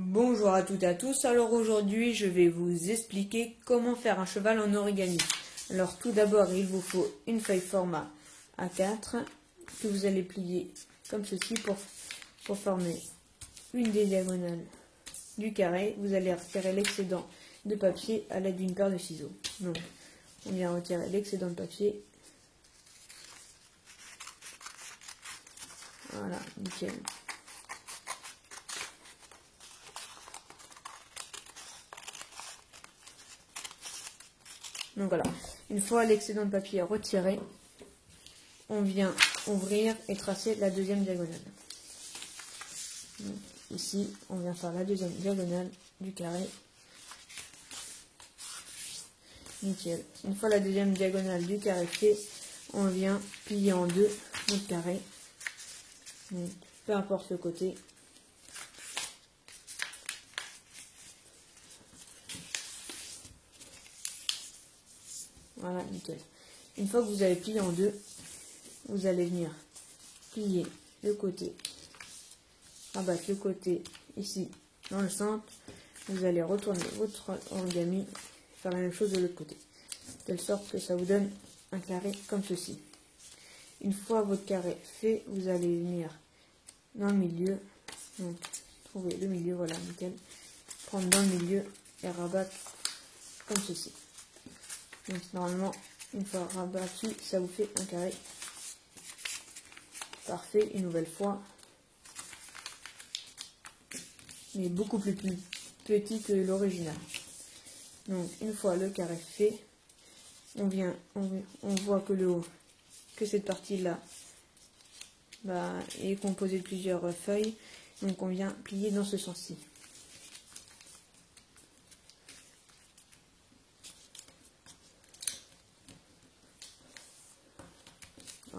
Bonjour à toutes et à tous, alors aujourd'hui je vais vous expliquer comment faire un cheval en origami. Alors tout d'abord il vous faut une feuille format A4 que vous allez plier comme ceci pour former une des diagonales du carré. Vous allez retirer l'excédent de papier à l'aide d'une paire de ciseaux. Donc on vient retirer l'excédent de papier. Voilà, nickel. Donc voilà, une fois l'excédent de papier retiré, on vient ouvrir et tracer la deuxième diagonale. Donc, ici, on vient faire la deuxième diagonale du carré. Nickel. Une fois la deuxième diagonale du carré fait, on vient plier en deux notre carré. Donc, peu importe le côté. Voilà, nickel. Une fois que vous avez plié en deux, vous allez venir plier le côté, rabattre le côté ici dans le centre. Vous allez retourner votre origami, faire la même chose de l'autre côté, de telle sorte que ça vous donne un carré comme ceci. Une fois votre carré fait, vous allez venir dans le milieu, donc trouver le milieu, voilà, nickel, prendre dans le milieu et rabattre comme ceci. Donc normalement, une fois rabattu, ça vous fait un carré parfait. Une nouvelle fois, mais beaucoup plus petit que l'original. Donc une fois le carré fait, on voit que le haut, que cette partie là est composée de plusieurs feuilles, donc on vient plier dans ce sens-ci.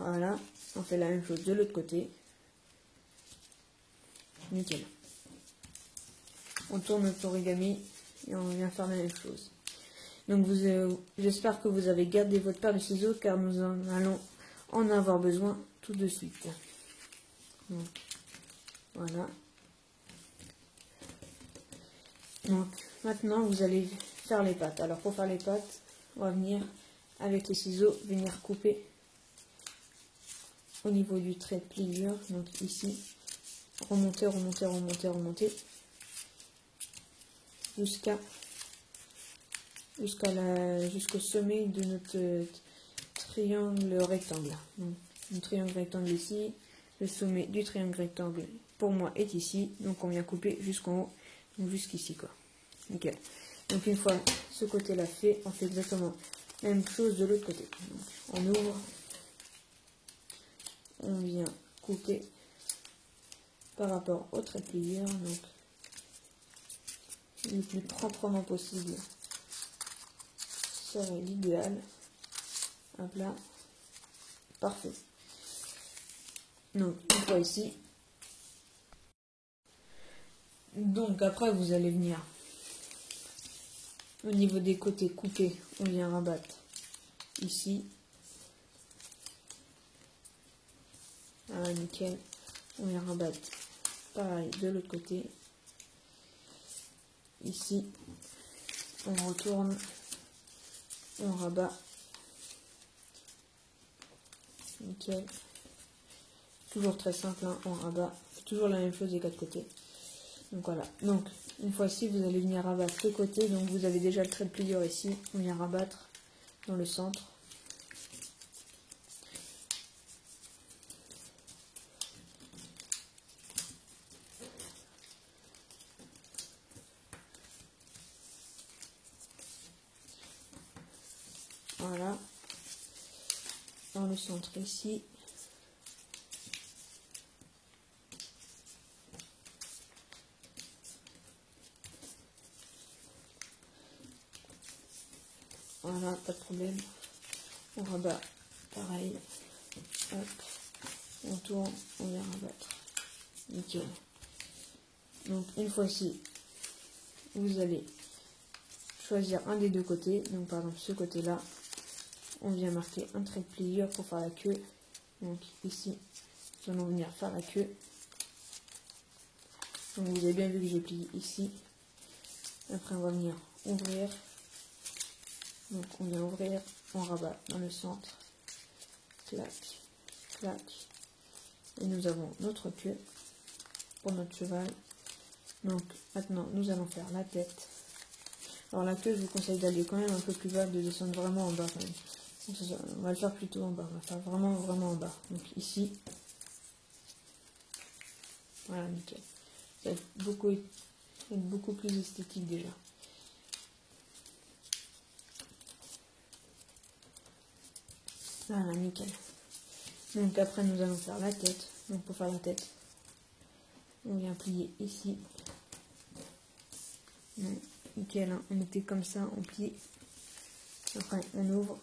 Voilà, on fait la même chose de l'autre côté. Nickel. On tourne notre origami et on vient faire la même chose. Donc j'espère que vous avez gardé votre paire de ciseaux car nous en allons en avoir besoin tout de suite. Donc, voilà. Donc maintenant vous allez faire les pattes. Alors pour faire les pattes, on va venir avec les ciseaux venir couper au niveau du trait de pliure. Donc ici, remonter, remonter, remonter, remonter jusqu'au sommet de notre triangle rectangle. Donc, un triangle rectangle ici, le sommet du triangle rectangle pour moi est ici, donc on vient couper jusqu'en haut, donc jusqu'ici quoi. Nickel. Donc une fois ce côté là fait, on fait exactement la même chose de l'autre côté. Donc, on ouvre, on vient couper par rapport au trait de pliure, donc le plus proprement possible serait l'idéal. Hop là, parfait. Donc une fois ici, donc après vous allez venir au niveau des côtés couper, on vient rabattre ici. Ah, nickel. On vient rabattre pareil de l'autre côté. Ici, on retourne, on rabat. Nickel. Toujours très simple, hein, on rabat. Toujours la même chose des quatre côtés. Donc voilà. Donc une fois ci, vous allez venir rabattre ce côté. Donc vous avez déjà le trait de pliure ici. On vient rabattre dans le centre. Voilà. Dans le centre ici. Voilà, pas de problème. On rabat pareil. Hop. On tourne, on vient rabattre. Nickel. Donc une fois ci, vous allez choisir un des deux côtés. Donc par exemple ce côté là, on vient marquer un trait de pliure pour faire la queue. Donc ici, nous allons venir faire la queue. Donc vous avez bien vu que j'ai plié ici. Après on va venir ouvrir. Donc on vient ouvrir, on rabat dans le centre. Clac, clac. Et nous avons notre queue pour notre cheval. Donc maintenant nous allons faire la tête. Alors la queue, je vous conseille d'aller quand même un peu plus bas, de descendre vraiment en bas quand même. On va le faire plutôt en bas, on va faire vraiment en bas. Donc ici, voilà, nickel. Ça va être beaucoup plus esthétique déjà. Voilà, nickel. Donc après nous allons faire la tête. Donc pour faire la tête, on vient plier ici. Donc, nickel, hein. On était comme ça, on plie. Après on ouvre.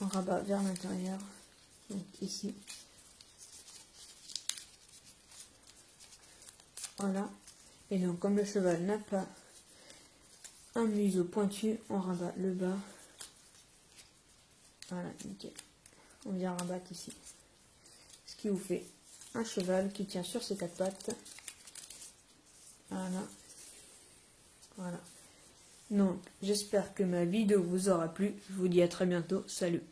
On rabat vers l'intérieur. Donc ici. Voilà. Et donc comme le cheval n'a pas un museau pointu, on rabat le bas. Voilà, nickel. On vient rabattre ici. Ce qui vous fait un cheval qui tient sur ses 4 pattes. Voilà. Voilà. Donc, j'espère que ma vidéo vous aura plu. Je vous dis à très bientôt. Salut.